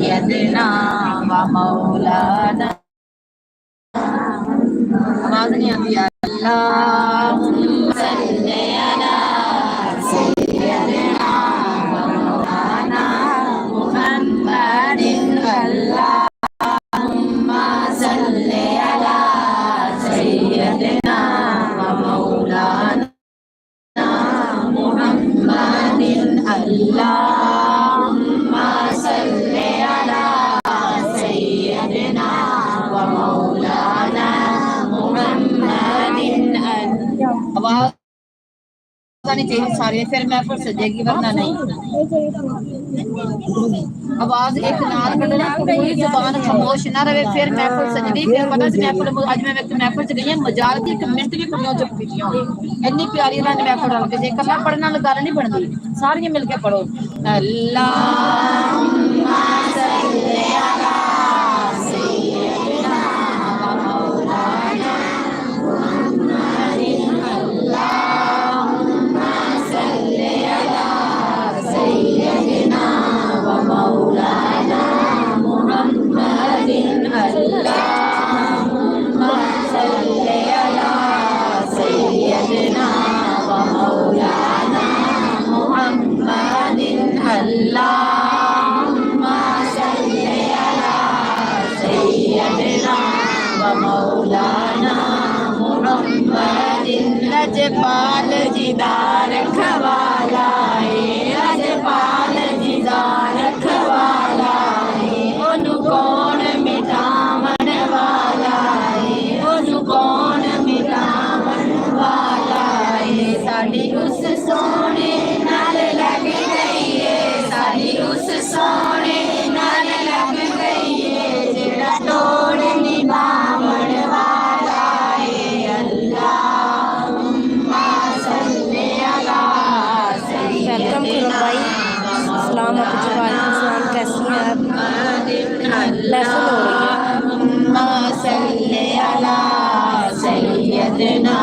सैयदना व मौलाना। आवाज नहीं आती यार। अल्लाहुम्मा सल्ली अला सय्यदिना व मौलाना मुहम्मदिन। अल्लाहुम्मा सल्ली अला सय्यदिना व मौलाना मुहम्मदिन। अल्लाहुम्मा सल्ली अला सय्यदिना व मौलाना मुहम्मदिन। आवाज आनी चाहिए सारे, फिर महफिल सजेगी वरना नहीं। आवाज एक नाल कटना, कोई जुबान खामोश ना रहे, फिर महफिल सजदी। फिर पता सी महफिल अज मैं महफिल च गई मजाल की एक मिनट भी कुड़ियां चुप कीतियां होई। इन्नी प्यारी अल्लाह ने महफिल डाल के जे कला पढ़ना गल नहीं बनदी, सारियां मिलके पढ़ो। अल्लाहुम्मा सल्ली अला सय्यदिना व मौलाना मुहम्मदिन। अल्लाहुम्मा सल्ली अला सय्यदिना व मौलाना मुहम्मदिन। अल्लाहुम्मा सल्ली अला सय्यदिना व मौलाना मुहम्मदिन। अल्लाहुम्मा सल्ली अला सय्यदिना व मौलाना मुहम्मदिन। लजपाल जिदार खवालाए, लजपाल जिदार खवालाए, ओनु कौन मिटावन वालाए, ओनु कौन मिटावन वालाए। साडी उस सोने नाल लग गई है, साडी उस सोने नाल लग गई है, जेड़ा तोड़ निभावन वाला है। अल्लाहुम्मा सल्ली अला वेलकम करो भाई। सलाम आपको, वालेकुम सलाम, कैसी हैं आप? महफिल हो रही है। अल्लाहुम्मा सल्ली अला सय्यदिना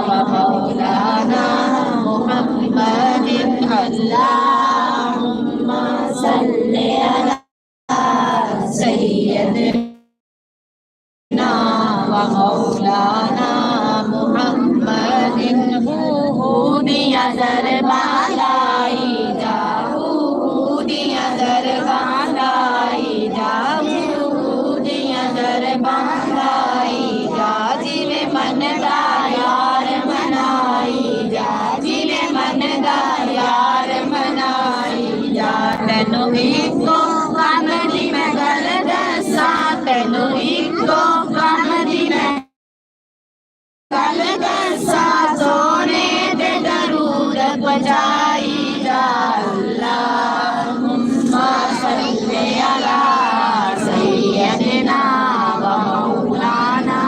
व मौलाना मुहम्मदिन। अल्लाहुम्मा सल्ली अला सय्यदिना व मौलाना मुहम्मदिन। दिया दरबालाई जाऊ, दिया दरबालाई जाऊ, दिया दरबालाई जा, जिवे मन दा यार मनाई जा, जिवे मन दा यार मनाई जा। तैनू इको कम दी मैं गल दसा, तैनू इको कम दी मैं गल दसा, सोने दे दरूद बजाई जा। अल्लाहुम्मा सल्ली अला सय्यदिना व मौलाना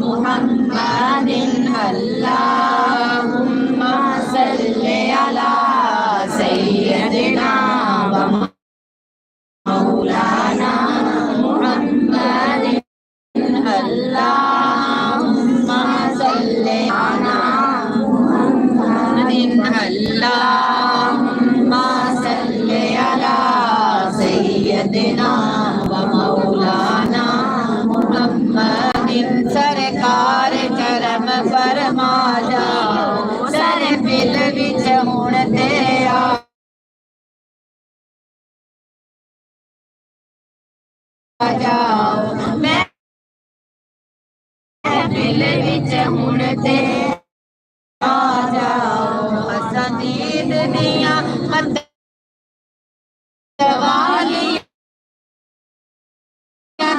मुहम्मदिन। अल्लाहुम्मा सल्ली अला सय्यदिना व मौलाना मुहम्मदिन। अल्लाहुम्मा सल्ली अला मुहम्मदिन। अल्लाहुम्मा सल्ली अला सय्यदिना व मौलाना मुहम्मदिन। सरकार करम फरमा जाओ, सर दिल विच हुण ते आ जाओ, मैं दिल विच हुण ते आ जाओ। असां दीद दियां मतवालियां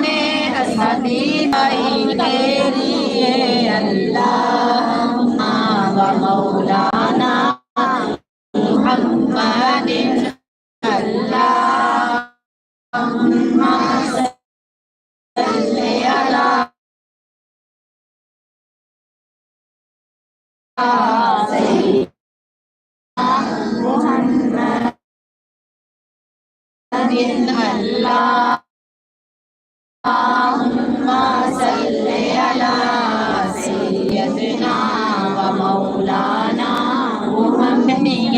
ने, असां दीद आई तेरी है। अल्लाहुम्मा व मौलाना मुहम्मदिन। अल्लाहुम्मा सल्ली अला सय्यदिना मुहम्मदिन। अल्लाहुम्मा सल्ली अला सय्यदिना व मौलाना मुहम्मदिन।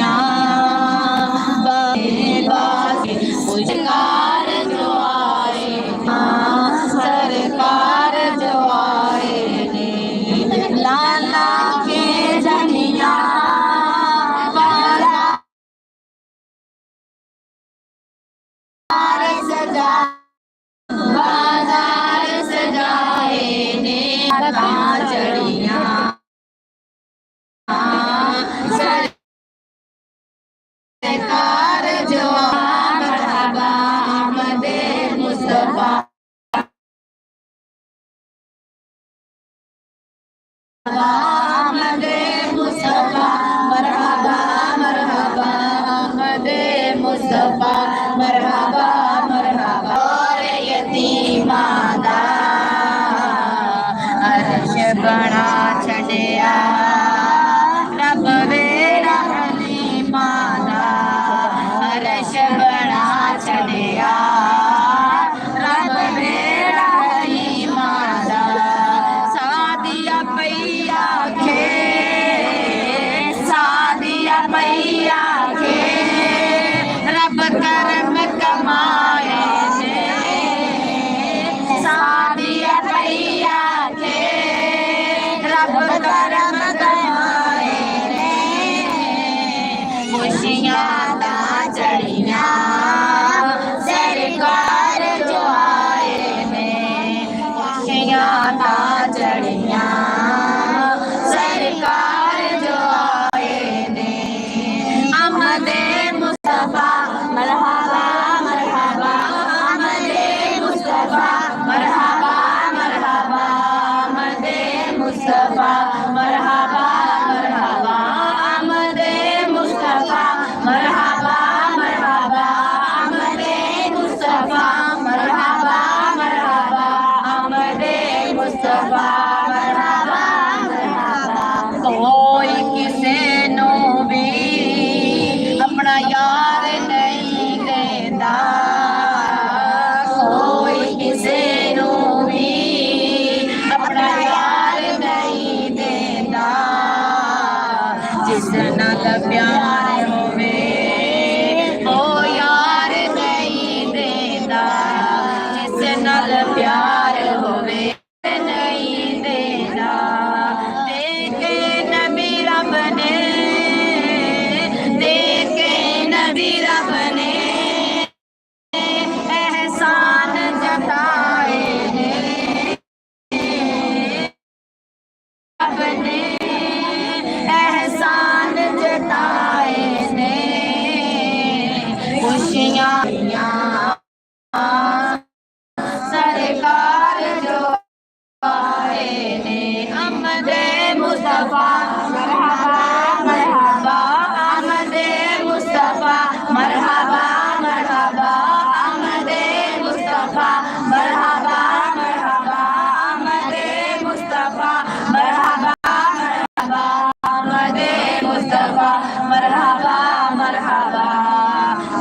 चढ़िया सरकार जो मरहबा आमदे मुस्तफा आमदे मुस्तफा मरहबा मरहबा आमदे मुस्तफा मरहबा मरहबा और यतीमा दा अर्श बना छड़िया रब वेरा हलीमा दा अर्श बना छड़िया रब वेरा हलीमा दा सादिया पैया के सादिया पैया के रब करम कमाए ने सादिया पैया के रब करम कमाए ने खुशियां दा चढ़िया सरकार जो आए ने खुशियां दा चढ़िया सरकार जो आए ने आमदे मुस्तफा मरहबा मरहबा आमदे मुस्तफा मरहबा मरहबा आमदे मुस्तफा मरहबा मरहबा आमदे मुस्तफा मरहबा मरहबा आमदे मुस्तफा मरहबा मरहबा आमदे मुस्तफा मरहबा मरहबा कोई किसे नो भी अपना यार नहीं देता कोई किसे नो भी अपना यार नहीं देता जिस नाल प्यार होवे ओ यार नहीं देता जिस नाल प्यार होवे नहीं देता देखे नबी रब ने देखे नबी रब ने एहसान जताए रब ने एहसान जताए ने खुशियां सरकार जो आए ने आमदे मुस्तफा मरहबा मरहबा आमदे मुस्तफा मरहबा मरहबा आमदे मुस्तफा मरहबा मरहबा आमदे मुस्तफा मरहबा मरहबा आमदे मुस्तफा मरहबा मरहबा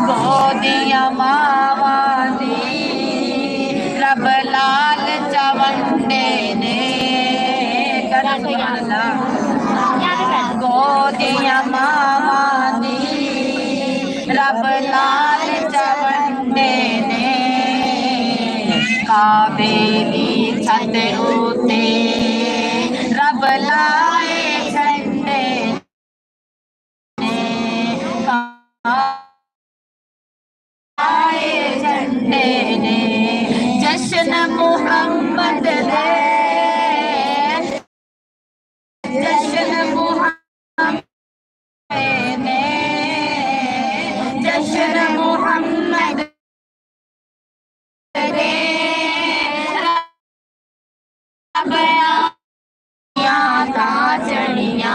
गोदियां मावां दी रब लाल चवंडे ने गोदियां मावां दी रब लाल चवंडे ने काबे दी छत उते रब लाए झंडे ने आए झंडे ने जश्न मुहम्मद दे जश्न मुहम्मद ने जश्न मुहम्मद दे रब ता चढ़िया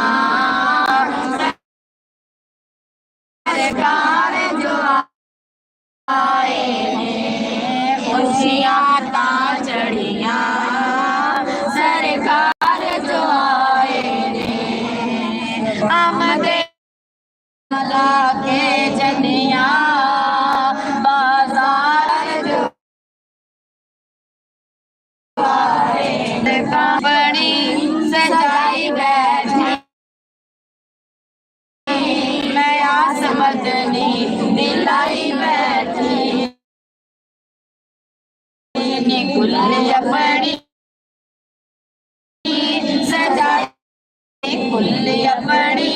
सरकार जो आए ने खुशियां ता चढ़िया सरकार जो आए ने आमदे ला के जनिया बाजार जो आए बड़ी सजाई बैठी मैं आस मदनी दिलाई बैठी कुल अपनी सजाई कुल अपनी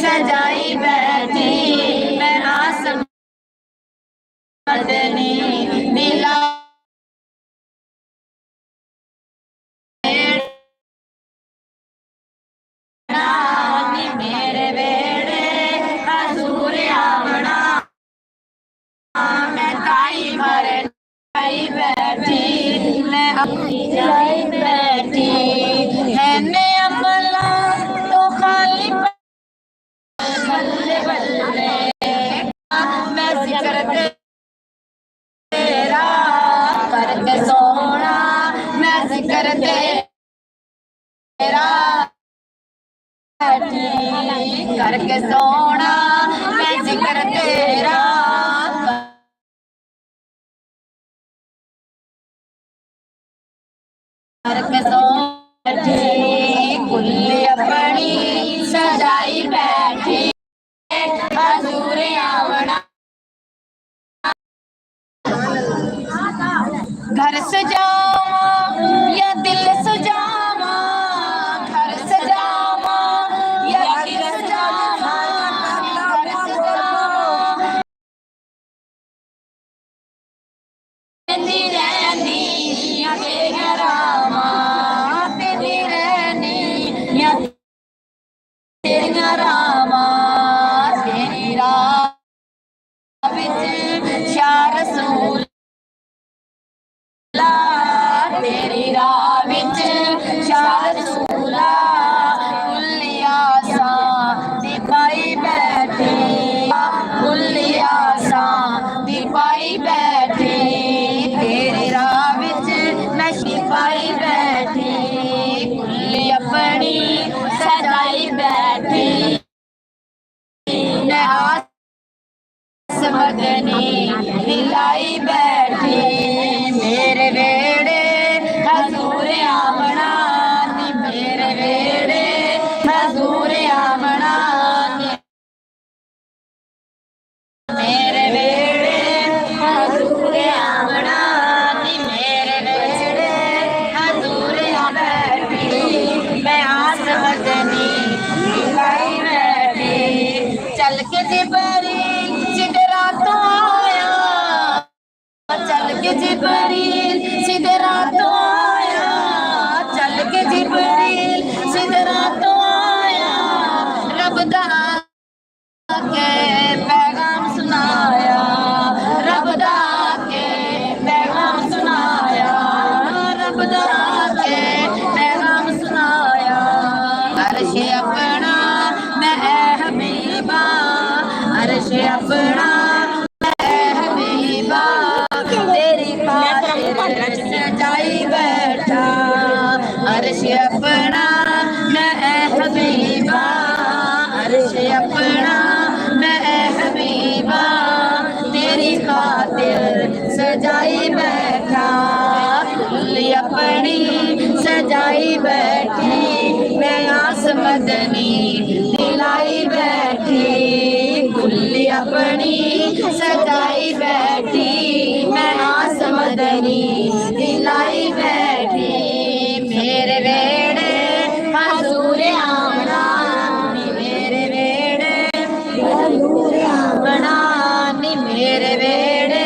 सजाई बैठी मैं आस मदनी दिला बैठी मैं आई बैठी है ने अमला तो खाली बल्ले बल्ले मैं जिक्र तेरा करके सोना मैं जिक्र तेरा करके सोना मैं जिक्र तेरा करके सोना कुल्ली अपनी सजाई बैठी हजूर आवड़ा घर सजावा या दिल सजावा घर सजावा या दिल सजावा घर सजावा तेरी रहनी या तेरा रामा तेरी रहनी या तेरा रामा तेरी राह विच शाह रसूल तेरी राह विच शाह रसूला कुल्ली आसां दी पाई बैठी कुल्ली आसां दी पाई बैठी तेरी राह विच मैं सिपाही बैठी कुल्ली अपनी सजाई बैठी मैं आस मदनी दिलाई बैठी मेरे वेड़े हजूर आमना नी मेरे वेड़े हजूर आमना नी मेरे वेड़े हजूर आमना नी मेरे वेड़े हजूर बैठी मैं आस मदनी दिलाई बैठी चल के जिबरी सिदरा तो आया चल के जिबरील सिदरा तो आया चल के जिबरील सिदरा तो आया रब दा के पैगाम सुनाया रब दा के पैगाम सुनाया रब दा के पैगाम सुनाया अर्श अपना मैं हबीबा अर्श अपना सजाई बैठा अर्श अपना मैं हबीबा अर्श अपना मैं हबीबा तेरी खातिर सजाई बैठा कुल्ली अपनी सजाई बैठी मैं आस मदनी दिलाई बैठी कुल्ली अपनी सजाई बैठी मैं आस मदनी दिलाई बैठी मेरे वेड़े हजूर आमना मेरे वेड़े हजूर आमना मेरे वेड़े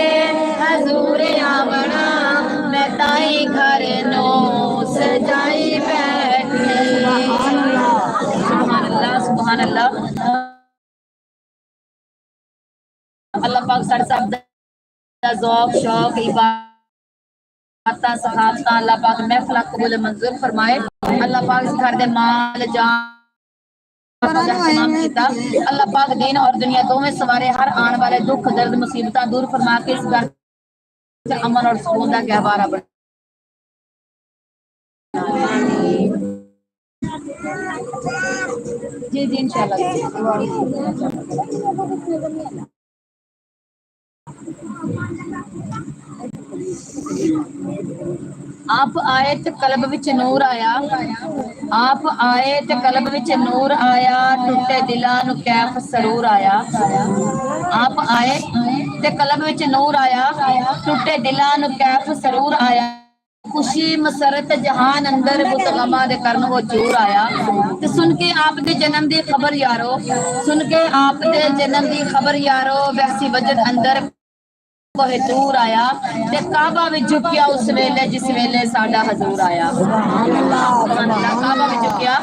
हजूर आमना मैं ताई घर नो सजाई बैठी सुभान अल्लाह सुभान अल्लाह अल्लाह पाक साढ़े सब दा ज़ौक़ शौक इबादत सखावत अल्लाह पाक महफिल कबूल मंजूर फरमाए अल्लाह पाक इस घर दे माल जान अल्लाह पाक दीन और दुनिया दोवें सवारे हर आने वाले दुख दर्द मुसीबत दूर फरमा के इस घर से अमन और सुकून का गहवारा बना जी जी इंशाल्लाह आप आए ते कल्ब विच नूर आया आप आए ते कल्ब विच नूर आया टुटे दिलां नू कैफ सरूर आया आप आए ते कल्ब विच नूर आया टुटे दिलां नू कैफ सरूर आया खुशी मसरत जहान अंदर मुतगमा दे करन वो चूर आया ते सुन के आप दे जन्म दी खबर यारो सुन के आप दे जन्म दी खबर यारो वैसी वजद अंदर कोहे दूर आया ते काबा विच झुकिया उस वेले जिस वेले साडा हजूर आया सुभान अल्लाह काबा विच झुकिया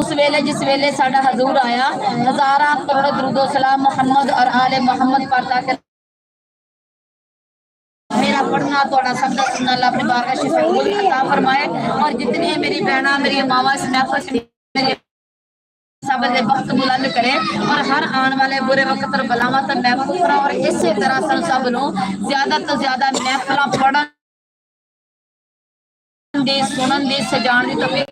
उस वेले जिस वेले साडा हजूर आया हजारा करोड़ दरूद सलाम मोहम्मद और आले मोहम्मद पर ताके मेरा पढ़ना थोड़ा सबका सुनना अल्लाह अपनी बारगाह से कबूल अता फरमाए। और जितनी मेरी बहना मेरी मावा इस महफिल से मेरे सब दे वक्त बुलंद करे और हर आने वाले बुरे वक्त और बलामत महफूज करा। और इसी तरह सब नूं ज्यादा तो ज्यादा महफिल पढ़न दी सुनन दी सजान दी तौफीक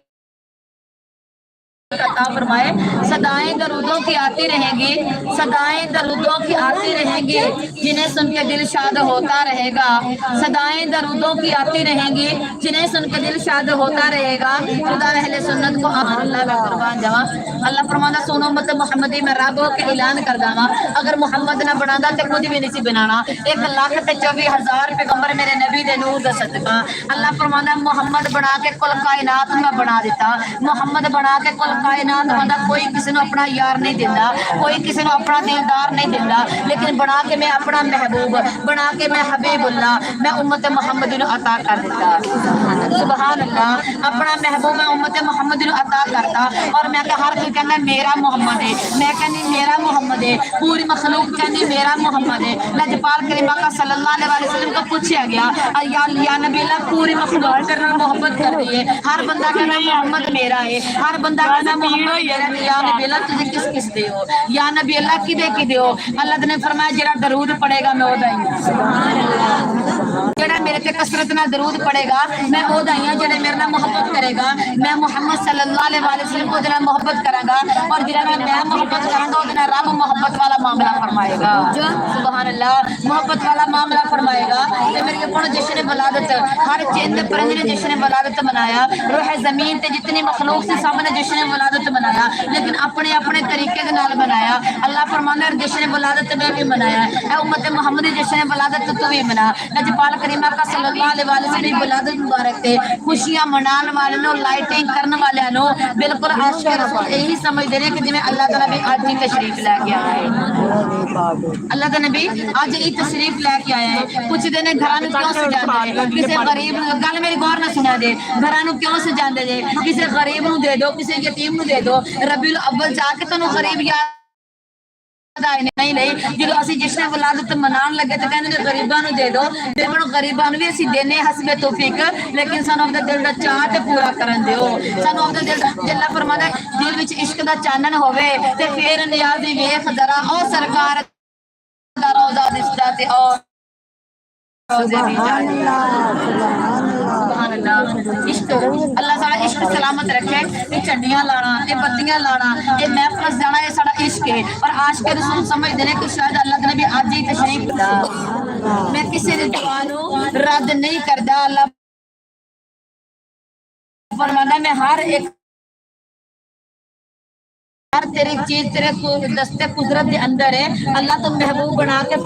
अता फरमाए। सदाएं दरूदों की आती रहेंगी, सदाएं दरूदों की आती रहेंगी, जिन्हें सुन के दिल शाद होता रहेगा। सदाएं दरूदों की आती रहेंगी, जिन्हें सुन के दिल शाद होता रहेगा। खुदा अहले सुन्नत को अल्लाह का कुर्बान जावा। अल्लाह फरमांदा सुनो उम्मत मुहम्मदी मैं रब के ऐलान कर दावा, अगर मुहम्मद ना बनांदा ते कुछ भी नहीं सी बनाना। 1,24,000 पैगंबर मेरे नबी दे नूर दा सदका। अल्लाह फरमांदा मुहम्मद बना के कुल कायनात मैं बना दिता। मुहम्मद बना के कुल कायनात बंदा कोई किसी ने अपना यार नहीं दिंदा, कोई किसी ने अपना दिलदार नहीं दिंदा, लेकिन बना के मैं अपना महबूब बना के मैं हबीबुल्लाह मैं उम्मत मुहम्मदी नु अता कर दिता। सुभान अल्लाह। अपना महबूब मैं उम्मत मुहम्मदी नु अता करता। और मैं कहा हर कोई कहना मेरा मोहम्मद है, मैं कहनी मेरा मोहम्मद है, पूरी मखलूक कहनी मेरा मोहम्मद है। लजपाल करीम आका सल्लल्लाहु अलैहि वसल्लम को पूछा गया या नबी अल्लाह पूरी मखलूक करना मोहब्बत कर रही है, हर बंदा कहना मोहम्मद मेरा है, हर बंदा कहना मोहम्मद मेरा है। या नबी अल्लाह तुझे किस किस दे हो, या नबी अल्लाह किदे हो। अल्लाह ने फरमाया जेड़ा दरूद पढ़ेगा मैं ओदा ही सुभान अल्लाह, जेड़ा मेरे ते कसरत नाल दरूद पढ़ेगा मैं ओदा ही, जेड़ा मेरे नाल मोहब्बत करेगा मैं मुहम्मद सल्लल्लाहु अलैहि वसल्लम को जेड़ा मोहब्बत करांगा और जेड़ा मैं मोहब्बत करांगा ओदे नाल रब मोहब्बत वाला मामला फरमाएगा। सुभान अल्लाह। मोहब्बत वाला मामला फरमाएगा। ते मेरे अपने जश्न वलादत हर जिंद परिंदे ने जश्न वलादत मनाया, रूह ज़मीन ते जितनी मखलूक से सामने जश्न वलादत मनाया, लेकिन अपने अपने तरीके के नाल बनाया। अल्लाह फरमांदा है जश्न वलादत में भी मनाया है, उम्मत मुहम्मदी जश्न वलादत तो भी मना। नजपाल करीम आका सल्लल्लाहु अलैहि वसल्लम वलादत मुबारक ते खुशियां मनाने वाले नो लाइटिंग करने वाले नो बिल्कुल आशिक रसूल यही समझदे ने कि जिवें अल्लाह ताला भी आज ही तशरीफ लेके आया है। अल्लाह दा नबी आज ही तशरीफ लेके आया है। पुछदे ने घरां नु क्यों सजांदे ने, किसी गरीब गल मेरी गौर ना सुना दे, घरां नु क्यों सजांदे जे, किसी गरीब नु दे दो, किसी यतीम नु दे दो। रबीउल अव्वल जाके तन्नू गरीब याद नहीं नहीं जो असं जश्न वलादत मनान लगे तो कहते गरीबों को दे दो, देखो गरीबों भी असं देने हसबे तौफीक, लेकिन सानू अपने दिल का चाह ते पूरा करन दिओ। सानू अपने दिल जल्ला फरमादा दिल विच इश्क दा चानन होवे ते फिर नियाज़ी वेख जरा ओ सरकार दा रोज़ा दिसदा ते ओ अल्लाह सारा इश्क सलामत रखे। ये झंडियां लाना, ये बत्तियां लाना, ये महफिल जाना, ये सारा इश्क है। और आशिक रसूल समझते हैं कि शायद अल्लाह ने भी आज ही तशरीफ ला। मैं किसी ने दुआ नूं रद्द नहीं करदा। अल्लाह फरमांदा मैं हर तेरी चीज तेरे दस्ते कुदरत के अंदर है। अल्लाह तो महबूब बना के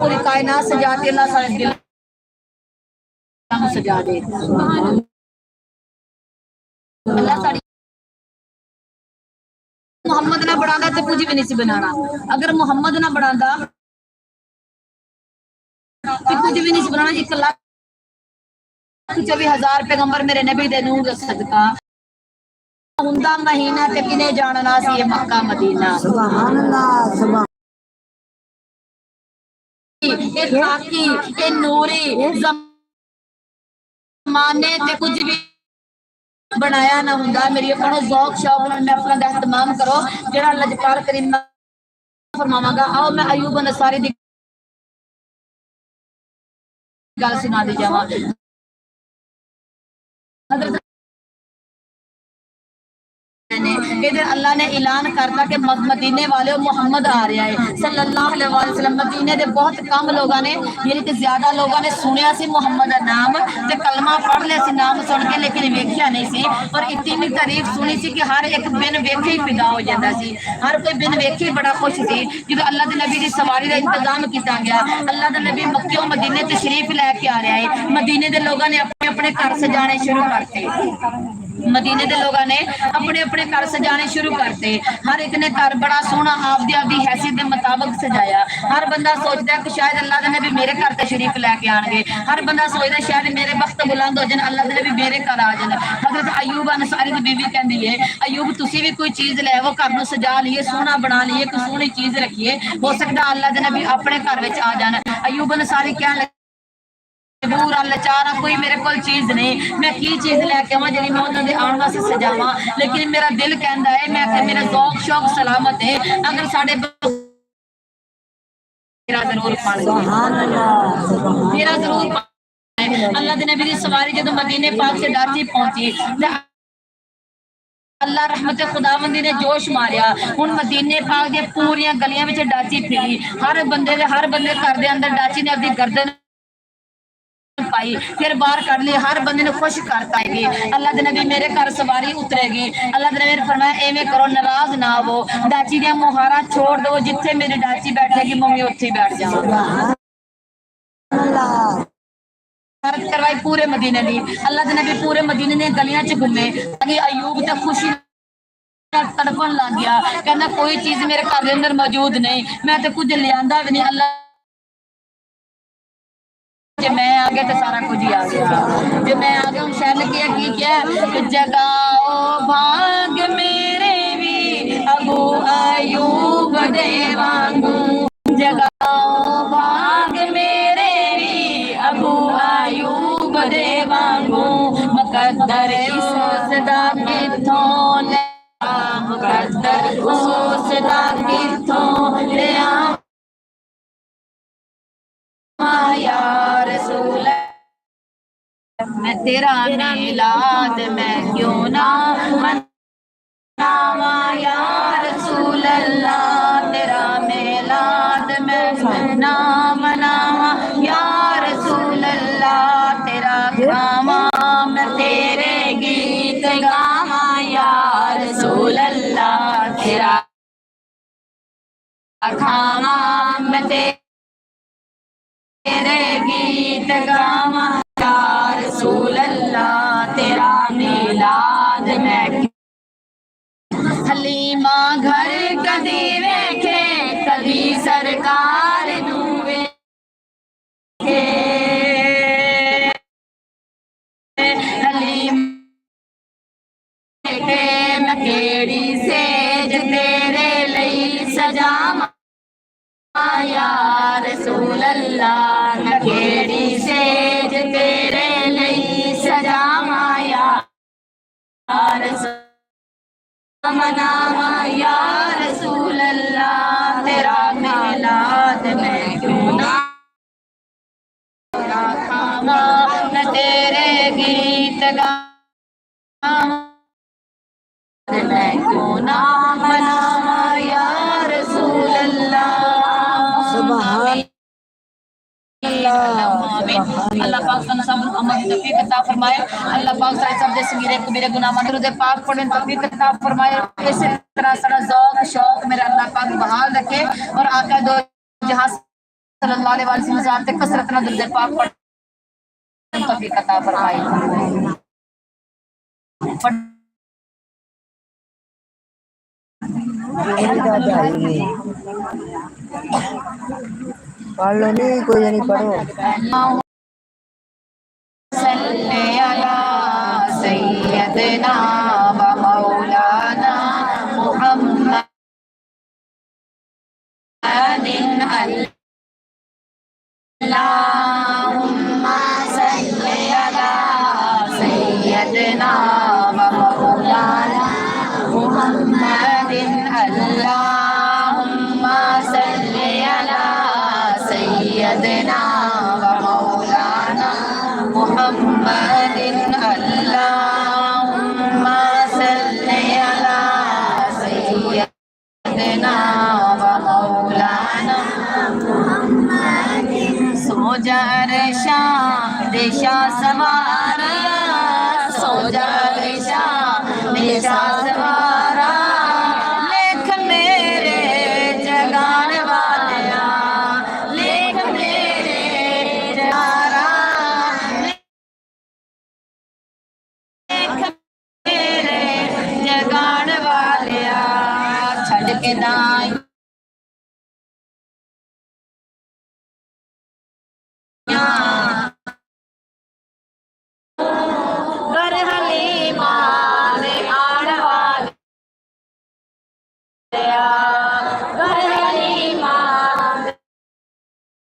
पूरी कायनात सजा के अल्लाह सारे दिल सजा दे। अल्लाह सारी मोहम्मद ना बढ़ाता तो कुछ भी नहीं सी बनाना। अगर मोहम्मद ना बढ़ाता तो कुछ भी नहीं सी बनाना। 1,24,000 पैगंबर मेरे नबी दे नूर दा सदका हुंदा महीना ते किने जानना सी ये मक्का मदीना। सुभान अल्लाह। सुभान ये खाकी ये नूरी जमाने ते कुछ भी बनाया ना हुंदा। मेरी अपना ज़ौक शौक नाल महफिल दा इहतमाम करो। जेड़ा लजपाल करीम फरमावांगा आओ मैं अयूब अंसारी दी गल सुना दी जावां। हज़रत अल्लाह ने ऐलान करता कि मदीने वाले मोहम्मद आ रहा है सल्लल्लाहु अलैहि वसल्लम। मदीने दे बहुत कम लोगों ने यानी कि ज्यादा लोगों ने सुनिया सी मोहम्मद का नाम ते कलमा पढ़ लिया सी नाम सुन के, लेकिन वेख्या नहीं सी। और इतनी तारीफ सुनी सी कि हर एक बिन वेखे ही फिदा हो जाता सी। हर कोई बिन वेखे ही बड़ा खुश सी। जो अल्लाह के नबी की सवारी का इंतजाम किया गया, अल्लाह के नबी मक्के मदीने तशरीफ लैके आ रहा है। मदीने के लोगों ने अपने अपने घर सजाने शुरू करते। मदीने के लोगों ने अपने अपने घर सजाने शुरू करते। हर एक ने घर बड़ा सोहना आपदी आपदी हैसियत के मुताबिक सजाया। हर बंदा सोचता है कि शायद अल्लाह के नबी मेरे घर तशरीफ लैके आएंगे। हर बंदा सोचता शायद मेरे वक्त बुलंद हो जाए, अल्लाह के नबी मेरे घर आ जाए। हज़रत अयूब अंसारी की बीवी कहती है अयूब तुसी भी कोई चीज ले वो घर में सजा लीए, सोहना बना लीए, कोई सोहनी चीज रखिए, हो सकता अल्लाह के नबी अपने घर में आ जाए। अयूब अंसारी कहने पूरा लाचार कोई मेरे को चीज नहीं, मैं की चीज लैके आवा जी मैं उन्होंने आने वास्ते सजावा, लेकिन मेरा दिल कहता है मैं मेरा शौक शौक सलामत है अगर साढ़े मेरा जरूर मेरा जरूर अल्लाह के नबी की सवारी जो मदीने पाक से डाची पहुंची अल्लाह रहमत खुदावंदी ने जोश मारिया हुन मदीने पाक दे पूरी गलियां विच डाची फिरी हर बंदे घर दे अंदर डाची ने अपनी गर्दन पाई फिर बाहर कर ली हर बंदे ने खुश करता है अल्लाह के नबी मेरे घर सवारी उतरेगी अल्लाह के नबी फरमाया एवें करो नाराज ना हो डाची दी मोहरा छोड़ दो जिथे मेरी डाची बैठेगी मम्मी उत्थे बैठ जाऊंगा करवाई पूरे मदीने दी अल्लाह के नबी पूरे मदीने दी गलियां च घूमे ताकि अयूब तक खुशी तड़पन लग गया कहना कोई चीज मेरे घर के अंदर मौजूद नहीं मैं तो कुछ लिया भी नहीं अल्लाह जे मैं आ गया तो सारा कुछ ही आ गया जे मैं आ गया हूँ शहर की क्या जगाओ भाग मेरे भी अबू अयूब दे वांगू जगाओ भाग मेरे भी अबू अयूब दे वांगू मुकद्दर उसदा किथों ले मुकद्दर उसदा किथों ले या रसूल मैं तेरा मिलाद मैं क्यों ना मनावा या रसूल अल्लाह तेरा मिलाद मैं ना मनावा या रसूल अल्लाह तेरा खामा मैं तेरे गीत गावा या रसूल अल्लाह तेरा खामा मैं तेरे गीत गावा या रसूल अल्लाह तेरा मिलाद मैं हलीमा घर कदी वेखे कदी सरकार नू वेखे हलीमा मैं केड़ी सेज तेरे लई सजावा या रसूल अल्लाह मैं केड़ी सेज तेरे लई सजावा या रसूल मनावा या रसूल अल्लाह तेरा मिलाद मैं क्यों ना खावा मैं तेरे गीत गावा मैं क्यों ना मनावा या रसूल अल्लाह अल्लाह पाक सब अमल की तौफीक अता फरमाए अल्लाह पाक सारे सब दे सगीरे कबीरे गुनाह माफ दे पाक पढ़ने तौफीक अता फरमाए इसी तरह सारा ज़ौक शौक मेरा अल्लाह पाक बहाल रखे और आका दो जहां सल्लल्लाहु अलैहि वसल्लम ते कसरत ना दे पाक पढ़ने तौफीक अता फरमाए पढ़ लो नहीं कोई नहीं पढ़ो सल्ले अला सय्यदना व मौलाना मुहम्मदिन अल्लाहुम्मा सल्ले अला सय्यदना व मौलाना मुहम्मदिन अल्लाहुम्मा सल्ले अला सय्यदना व मौलाना मुहम्मदिन अल्लाहुम्मा सल्ले अला सय्यदना व मौलाना सो जा रेशा देशा सवारा सो जा रेशा देशा सवारा लेख मेरे जगान वालिया लेख मेरे जगारा मेरे जगान वालिया छड़ के दाई घर हलीमा ने आड़ वाले घर हलीमा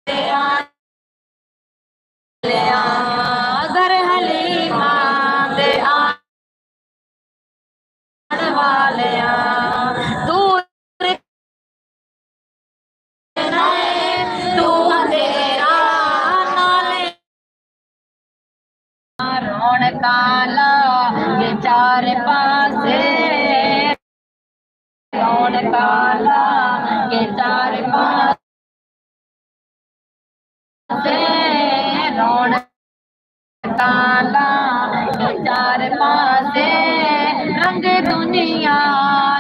ने आड़ रौनका लागे चार पासे रौनका लागे चार पासे रौनका लागे चार पासे रंग दुनिया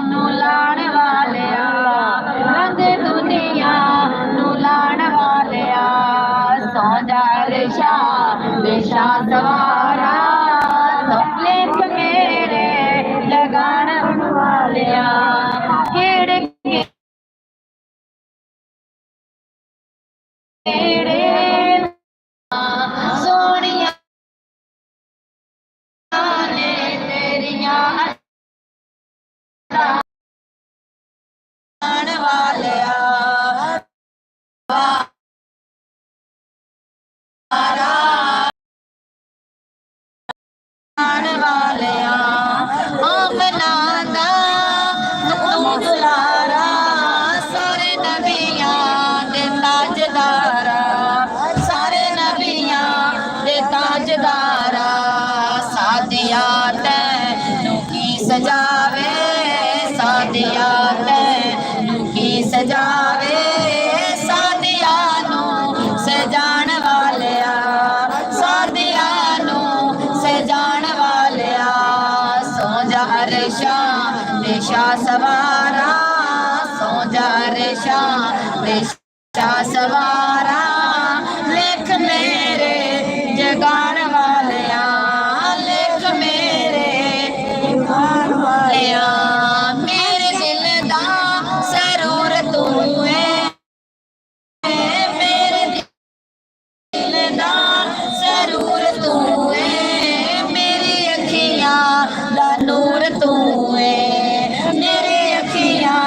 नू लाण वालिया रंग दुनिया नू लाण वालिया सौ जा रेशा रेशा सवारा लेख मेरे जगाण वालिया केड़े केड़े सोनिया ने तेरिया वालिया वालिया आमना दा तू दुलारा सारे नबियां दे ताजदारा सारे नबियां दे ताजदारा सादिया तैनू की सजावे सादिया तैनू की सजावे सादिया नू सजाण वालिया सादिया नू सजाण वालिया सो जा रेशा रेशा सवारा सो जा रेशा रेशा सवारा लेख मेरे जगाण वालिया लेख मेरे जगाण वालिया मेरे दिल दा सरूर तू है मेरे दिल दा सरूर तू है मेरी अखियां दा नूर तू है मेरी अखियां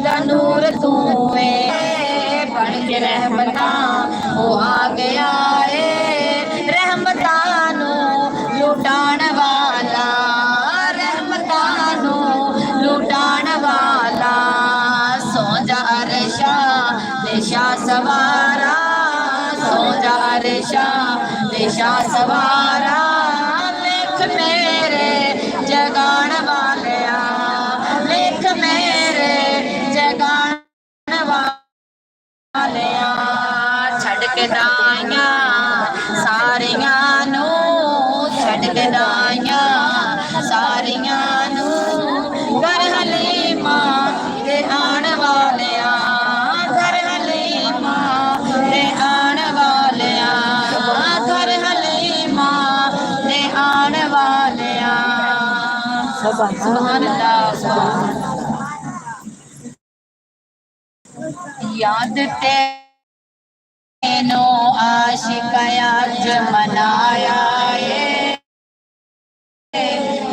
दा नूर तू है बन के रहमतां ओ आ गया है रहमतां नू लुटाण वाला रहमतां नू लुटाण वाला सो जा रेशा रेशा सवारा सो जा रेशा रेशा सवारा लेख मेरे जगाण वालिया लेख मेरे जगाण वालिया छड़ के दाइया सारिया नू छड़ के दाइया सारिया नू घर हलीमा दे आण वालिया घर हलीमा दे आण वालिया घर हलीमा दे आण वालिया सुभान अल्लाह सुभान याद तेनो आशिकाया मनाया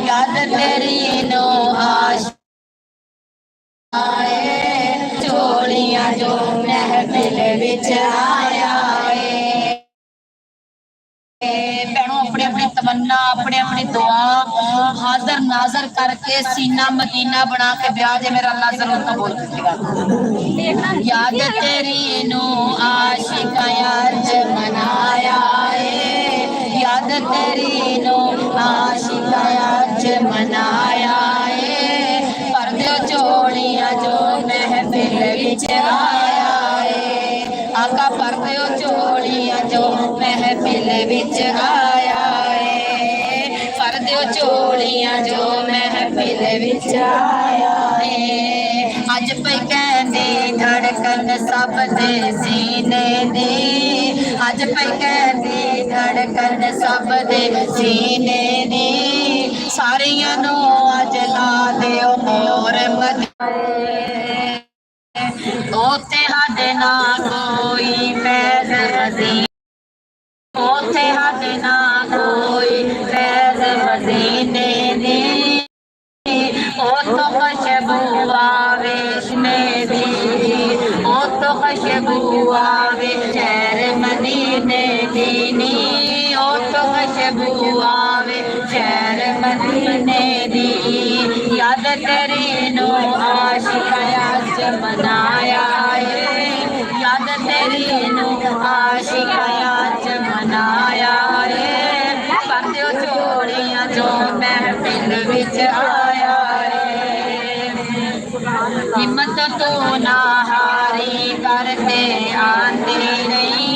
याद तेरी नो चोलियां जो महफिल विच आया भैनों अपने अपनी तमन्ना अपने अपनी दुआ हाजिर नाजर करके सीना मदीना बना के ब्याह जे मेरा अल्लाह जरूर कबूल करेगा याद तेरी नो आशिकाया मनाया याद तेरी नो आशिकाया मनाया पर दो चोलियां जो महफिल विच आया आका पर दो चोलियां जो महफिल विच आया पर दो चोलियां जो महफिल विच आया अज पई कहंदी धड़कन सब दे सीने दी अज पई कहंदी धड़कन सब दे सीने दी सारियां नू अज ला दिओ मोर ओते हाडे ना कोई फैज़ मज़ीद ओते हाडे ना कोई फैज़ मज़ीने दी ओ तो खुशबू आवे में दी ओ तो खुशबू आवे शहर मदीने दी ओ तो खुशबू आवे शहर मदीने दी याद तेरी नो आशिकाया मनाया याद तेरी नो आशिकाया मनाया पर दो आया रे। हिम्मत तो ना हारी करते आंदी रही,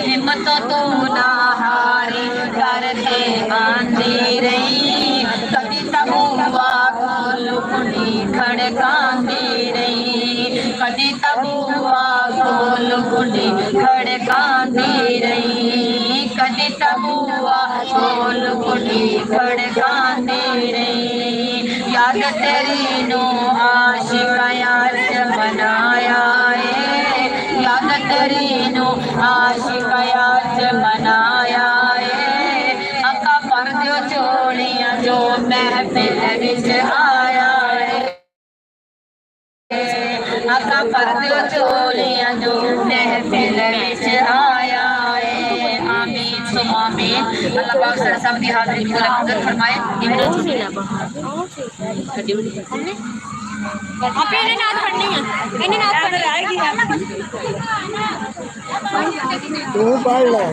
हिम्मत तो ना हारी करते आंदी रही। कभी तबुआ खोल कुंडी खड़कांदी रही, कभी तबुआ खोल कुंडी खड़कांदी रही, कभी तबुआ खोल कुंडी खड़कांदी रही। याद तेरी नो आशिकाया च मनाया है, याद तेरी नो आशिकाया च मनाया है। अका पर दो चोलियां जो महफिल विच आया है, अका पर दो चोलियां जो महफिल विच आया है। आमीन सुम आमीन। अल्लाह पाक सर सब की हाजिरी को मदद फरमाए। आपे इन्हें नात पढ़नी है, इन्हें नात पढ़नी तू पढ़ ले।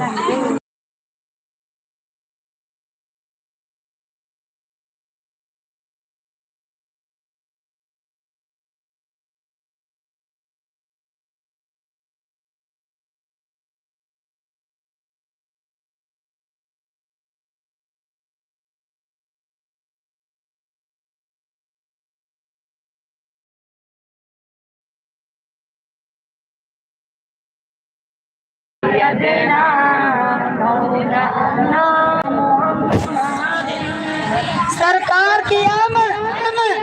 सरकार की आमद में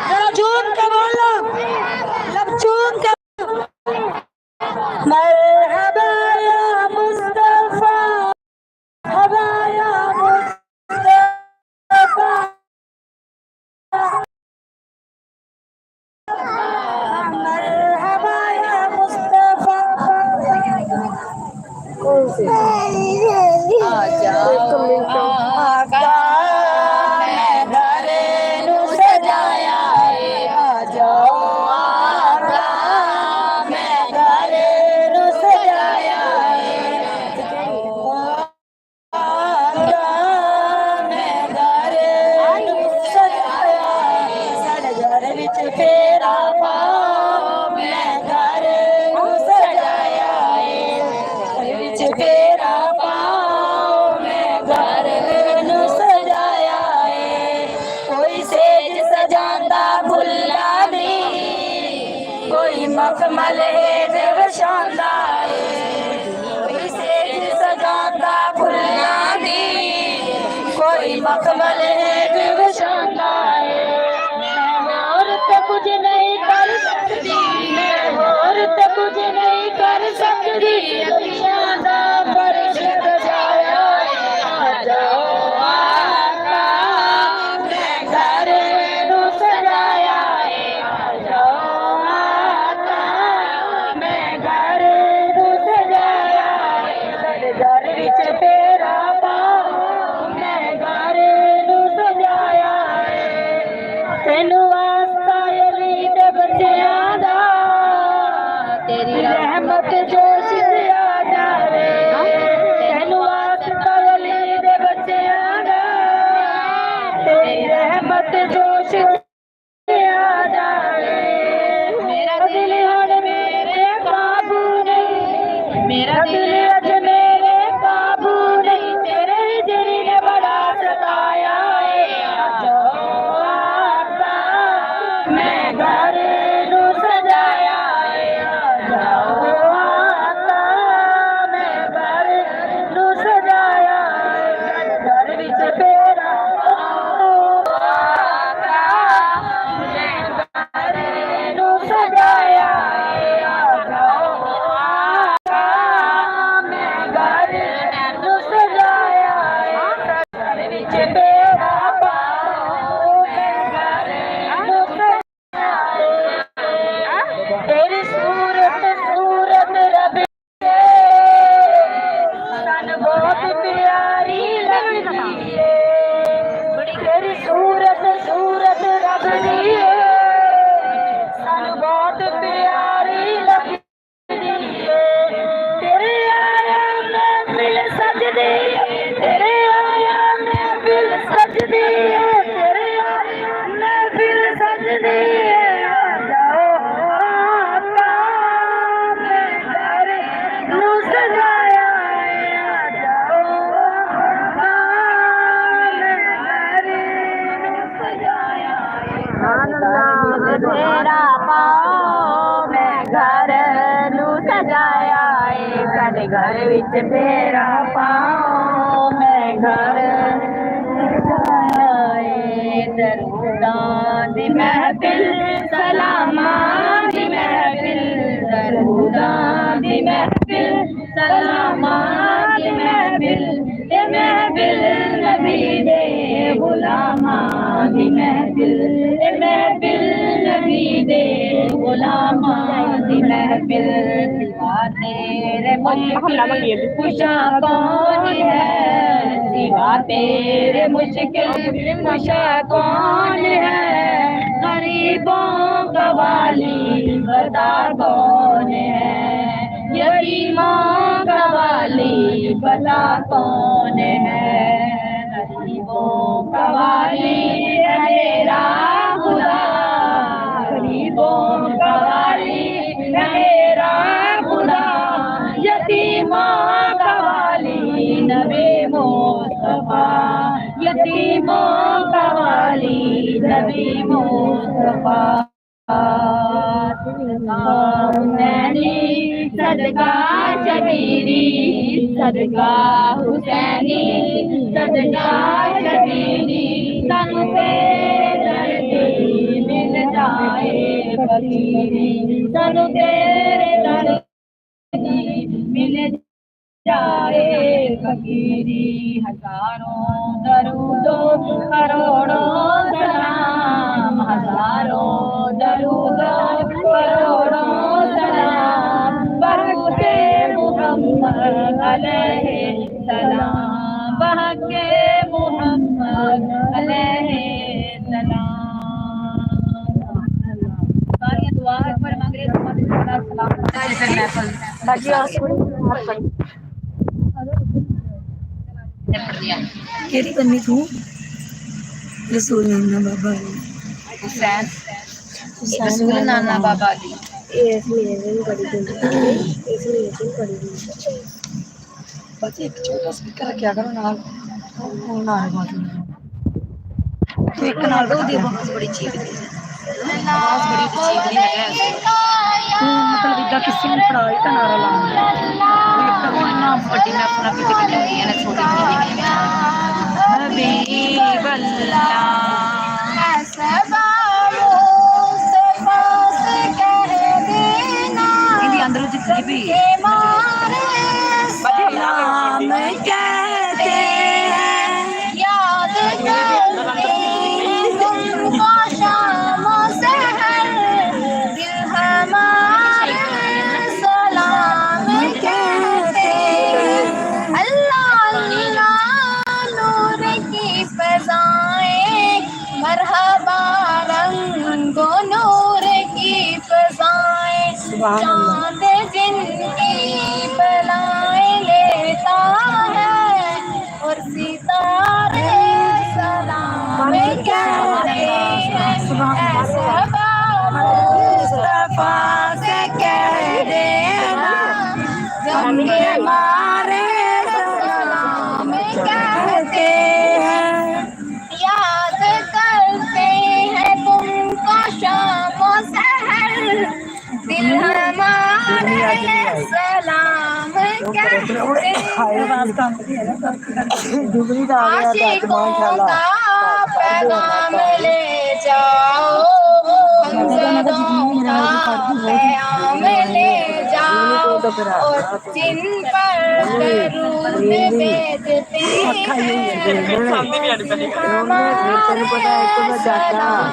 जरा झूम के बोलो, लब झूम के मरहबा या मुस्तफा, मरहबा या मुस्तफा, मरहबा या मुस्तफा। आका मैं घरे नू सजाया है, आ जाओ आका मैं घरे नू सजाया है, आका मैं घरे नू सजाया है। साढ़े घर विच फेरा पाओ, मैं घरे नू सजाया है, घर विच फेरा पाओ, मैं घर नू सजाया है। कोई सेज सजांदा फुल्ला दी, कोई मखमल हेठ विछांदा है, कोई सेज सजांदा फुल्ला दी, कोई मखमल हेठ विछांदा है। मैं और ते कुछ नहीं कर सकती, मैं और ते कुछ नहीं कर सकती, अखियां दा फर्श सजाया है, आ जाओ आका मैं घरे नू सजाया है, आ जाओ आका मैं घरे नू सजाया है। साढ़े घर विच फेरा पाओ, मैं घरे नू सजाया है। तेनू वास्ता अली दे बच्चियां दा तेरी रहमत जोश से आ जावे, तेनू वास्ता अली दे बच्चियां दा तेरी रहमत जोश से आ जावे। मेरा दिल हर मेरे काबू नहीं, मेरा दिल अज मेरे काबू नहीं, तेरे दिल ने बड़ा सताया है, आ जाओ आका मैं घरे नू सजाया है, आ जाओ आका मैं घरे नू सजाया है। घर विच फेरा पाओ, आका मैं घरे नू सजाया है, आ जाओ आका मैं घरे नू सजाया है। घर विच फेरा पाओ, मैं घरे नू सजाया है। तेरी सूरत सूरत रब के सन बहुत प्यारी लगती है, तेरी सूरत सूरत रब दी है, सन बहुत प्यारी लगती है। तेरे आया महफिल सजदी, तेरे आया महफिल सजदी है, तेरे आया घर नू सजाया है साडे घर विच तेरा पाओ मैं घर सजाया है दरूदां दी महफिल सलामां दी महफिल दरूदां दी महफिल सलामां दी महफिल ए महफिल नबी दे गुलामां दी महफिल ए महफिल नबी दे गुलामां दी महफिल सिवा तेरे मुश्किल कुशा कौन है सिवा तेरे मुश्किल कुशा कौन है गरीबों का वाली बता कौन है यतीमों का वाली बता कौन है गरीबों का वाली है मेरा खुदा गरीबों का वाली है मेरा खुदा यतीमों का वाली नबी मुस्तफा यतीमों का वाली नबी मुस्तफा हुसैनी सदका शबीरी सदका हुसैनी सदका शबीरी सानू तेरे दर दी मिल जाए फकीरी सानू तेरे दर दी मिल जाए फकीरी हजारों दरूदों करोड़ों सलाम हजारों दरूदों करोड़ों सलाम बरकते मुहम्मद अलैहि सलाम बरकते मुहम्मद अलैहि सलाम सारी दुआ पर मंगरे सलाम केड़ी करनी तू रसूल नाना बाबा हुसैन रसूल नाना बाबा दी बस एक छोटा स्पीकर क्या करो नाल ना है बात एक नाल दो दी आवाज बड़ी चीख दी आवाज बड़ी चीख दी है मतलब इदा किसी ने पढ़ाई का नारा लाना ना बड़ी मैं अपना भी टिकट ली है छोटी सी हबीब अल्लाह इंदी अंदर जितनी भी सलाम कहते हैं याद करते तुमको शाम सहर दिल हमारे सलाम कहते अल्लाह अल्लाह नूर की फज़ाएं मरहबा रंगो नूर की फज़ाएं चांद जिनकी बलाएं लेता है और सितारे सलाम कहते हैं मुस्तफा से कह देना जब के मारे सलाम कहते हैं याद करते हैं तुमको शाम सहर दिल हमारे सलाम कहते आशिकों का पैगाम ले जाओ हमज़दों का पैगाम ले जाओ और जिन पर दरूद भेजते हैं हमारे सलाम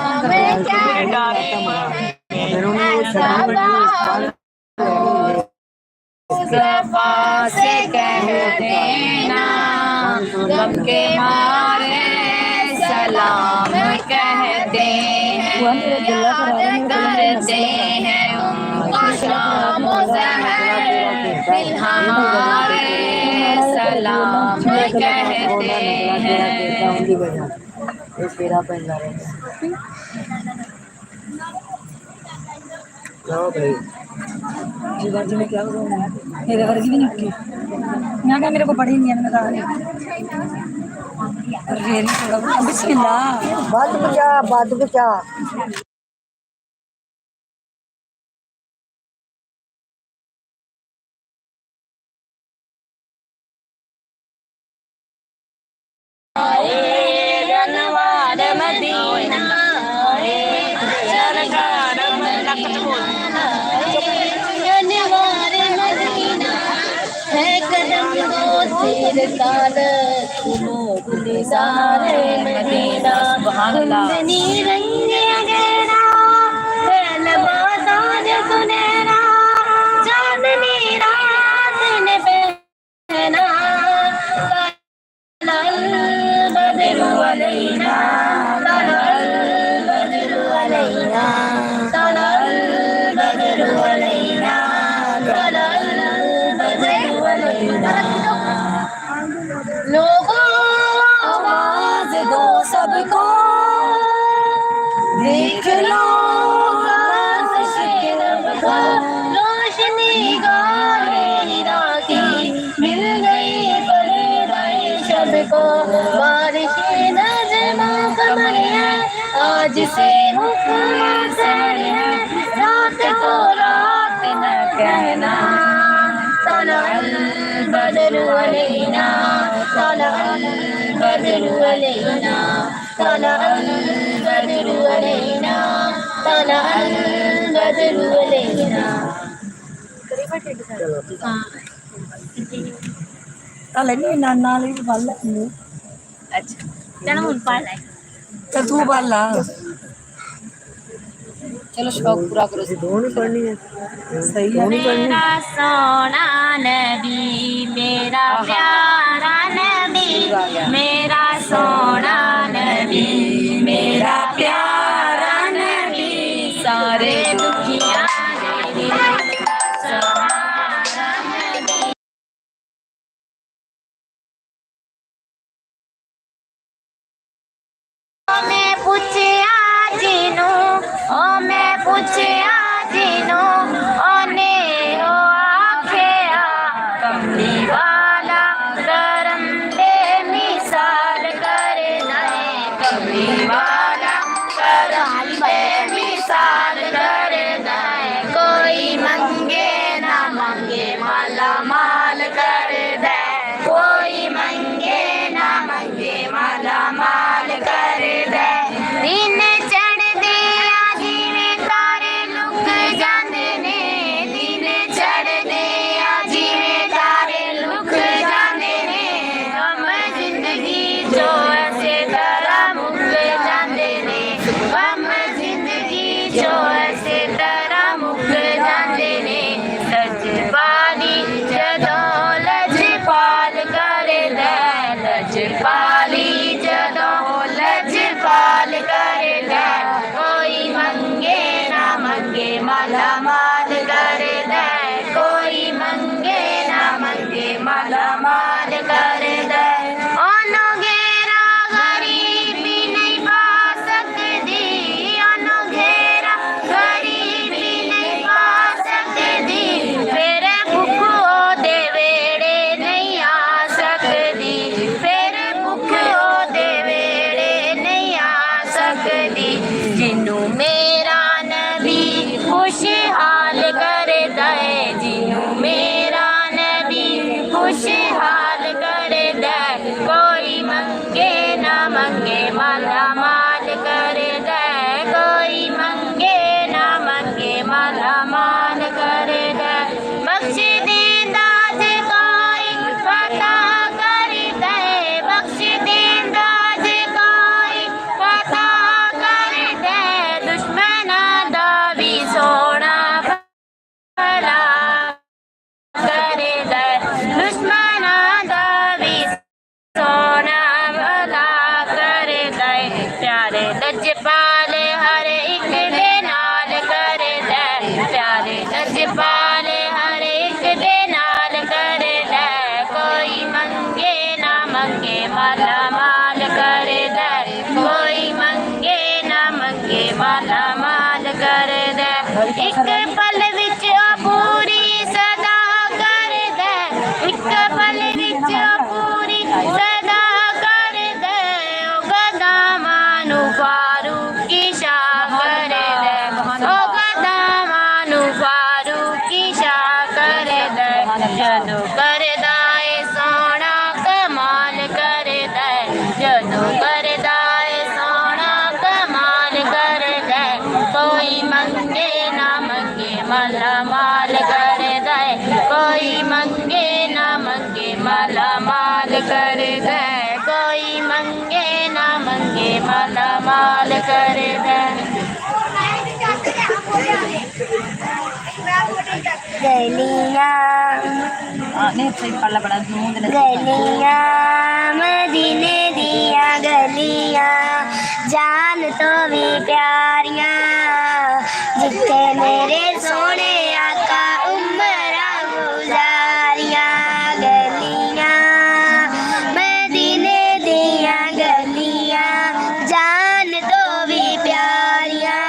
मुस्तफा से कह देना गम के मारे सलाम कहते हैं याद करते हैं उनको शाम सहर दिल हमारे सलाम कहते हैं तेरा पहला लो भाई जी में क्या मेरे घर की भी निकली मैं क्या मेरे को पढ़ी नहीं है मैंने कहा और फिर थोड़ा बिस्मिल्लाह बात बचा मेरे ताल सुनो गुलजार मदीना कुंदनी रंगे अगेरा पहल बाजार सुनहरा चांदनी रात ने पहना तलल बदरु अलैना तलल बदरु अलैना तलल बदरु अलैना तलल बदरु अलैना लोगों आवाज दो सबको देख लो रोशनी गायरा की मिल गई पर्दाए शब को बारिश नज़्म कमर है आज से हुक्म सर है रात को रात न कहना तलअल बदरु अलैना तलअल बदरु अलैना तलअल बदरु अलैना तलअल बदरु अलैना हले नहीं नाना वाली भी पढ़ ले अच्छा चलो हुन पढ़ ले चल तू पढ़ ला चलो शौक पूरा करो दोनों पढ़नी है सही है मेरा सोना नबी मेरा प्यारा नबी मेरा सोना नबी मेरा प्यारा नबी सारे दुखिया मैं पूछया जिनू ओ मैं पूछया जिनू ओने ओ आखेया कमली वाला करम दे मिसाल कर दे कमली वाला करम दे मिसाल कर दे कोई मंगे ना मंगे माला माल कर दे कोई मंगे ना मंगे माला माल कर दे दिन चढ़ दे जिवें तारे लुक जांदे ने दिन चढ़ दे जिवें तारे लुक जांदे ने हम जिंदगी जो ऐसे तरह मुक जांदे ने हम जिंदगी जो ऐसे तरह मुक जांदे ने लजपाली जदों लजपाल कर दे लजपाली जदों लजपाल कर दे कोई मंगे ना मंगे माला माल कर दे कोई मंगे ना मंगे माला माल कर दे ओनो घेरा गरीबी नहीं पा सकती ओनो घेरा गरीबी नहीं पा सकती फिर भुख दे वेड़े नहीं आ सकती फिर भुख दे वेड़े नहीं आ सकती जिन्नू मेरा नबी खुशहाल कर दे जिन्नू मेरा नबी खुशहाल कर दे कोई मंगे ना मंगे माला माल कर दे कोई मंगे ना मंगे माला माल कर दे बख्श दीदा जे कोई पता कर दे बख्श दीदा जे कोई पता कर दे दुश्मना दा भी सोना भला कर दे दुश्मना दा भी सोना भला कर दे प्यारे लजपाल हर एक दे नाल कर दे प्यारे लजपाल हर एक दे नाल कर दे कोई मंगे ना मंगे माला माल कर दे कोई मंगे ना मंगे माला माल कर दे एक पल विच पूरी सदा कर दे एक पल विच पूरी सदा कर दे ओ गदा मानू फारूक की शाह कर दे ओ गदा मानू फारूक की शाह कर दे जदों कर दाए सोना कमाल कर दे है, कोई मंगे ना मंगे माला माल कर दे। गलियां मदीने दिया गलियां जान तो भी प्यारियां, जिथे मेरे सोने आका उमरा गुजारियां। गलियां मदीने दिया गलियां जान तो भी प्यारियां,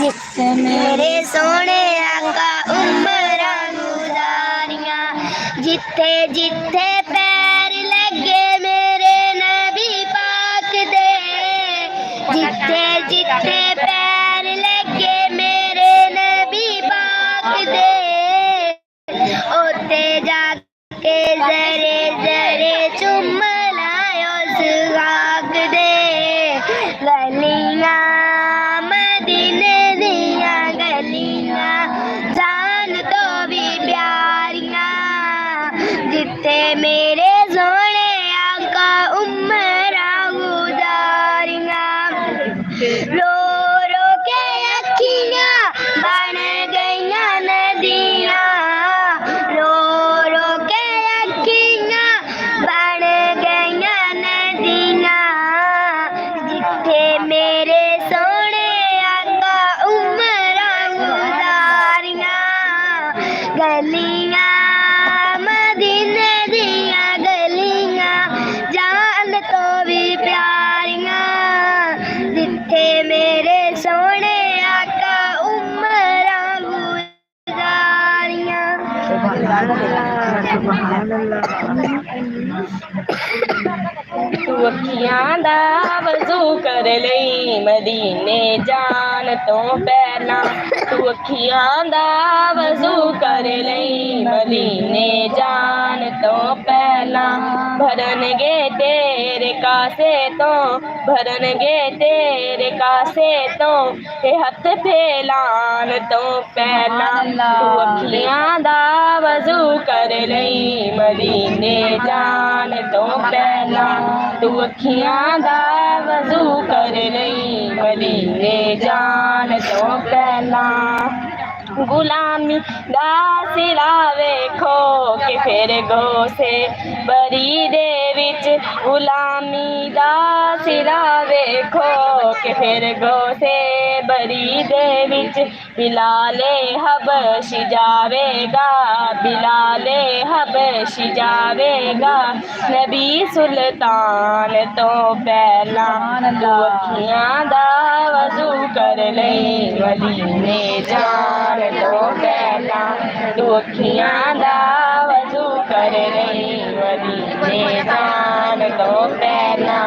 जिथे मेरे सोने आका उमरा गुजारियां। जिथे जिथे पैर लगे मेरे नबी पाक दे, जिथे जिथे पैर लगे मेरे नबी पाक दे, ओते जाके जरे जरे चुम लायो सुहाग दे। गलियां मदीने दिया गलियां जान तो भी प्यारियां, जिथे मेरे सोने आका उमरा गुजारियां। रो रो के अखियां बन गईयां नदियां, रो रो के अखियां बन गईयां नदियां, जिथे मेरे सोने आका उमरा गुजारियां। गलियां मदीने दिया गलियां जान तो भी प्यारियां, जिथे मेरे सोने आका उमरा गुजारियां। तू अखियां दा वज़ू कर लई मदीने जान तो पहला, तू अखियां दा वज़ू कर लई मदीने जान तो पहला। भरनगे तेरे कासे तो, भरनगे तेरे कासे तो, ते हथ फैलान तो पहला। तू अखियां दा वज़ू कर लई मदीने जान तो पहला, तू अखियां दा वज़ू कर लई मदीने जान तो पहला। गुलामी दा सिला वेखो कि फिर गोसे बरी दे विच, गुलामी दा सिला वेखो कि फिर गोसे बरी दे विच। बिलाले हबशी जावेगा, बिलाले हबशी जावेगा, नबी सुल्तान तो पहला। तू अखियां दा वज़ू कर लई मदीने जान तो पहला, तू अखियां दा वज़ू कर लई मदीने जान तो पहला।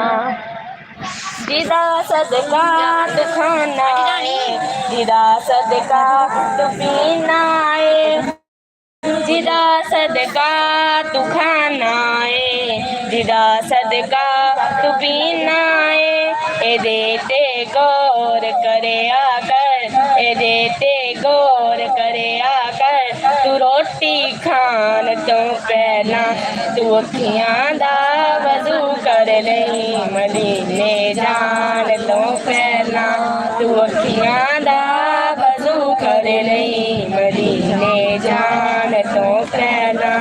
जिदा सदका तू खाना है, जिदा सदका तू पीना है, जिदा सदका तू खाना है, जिदा सदका तू पीना है। ए देते गौर करे आकर, ए देते गौर करे आकर, तू रोटी खान तो पहला। तू अखियां दा वज़ू कर लई मदीने जान तो पहला, तू अखियां दा वज़ू कर लई मदीने जान तो पहला।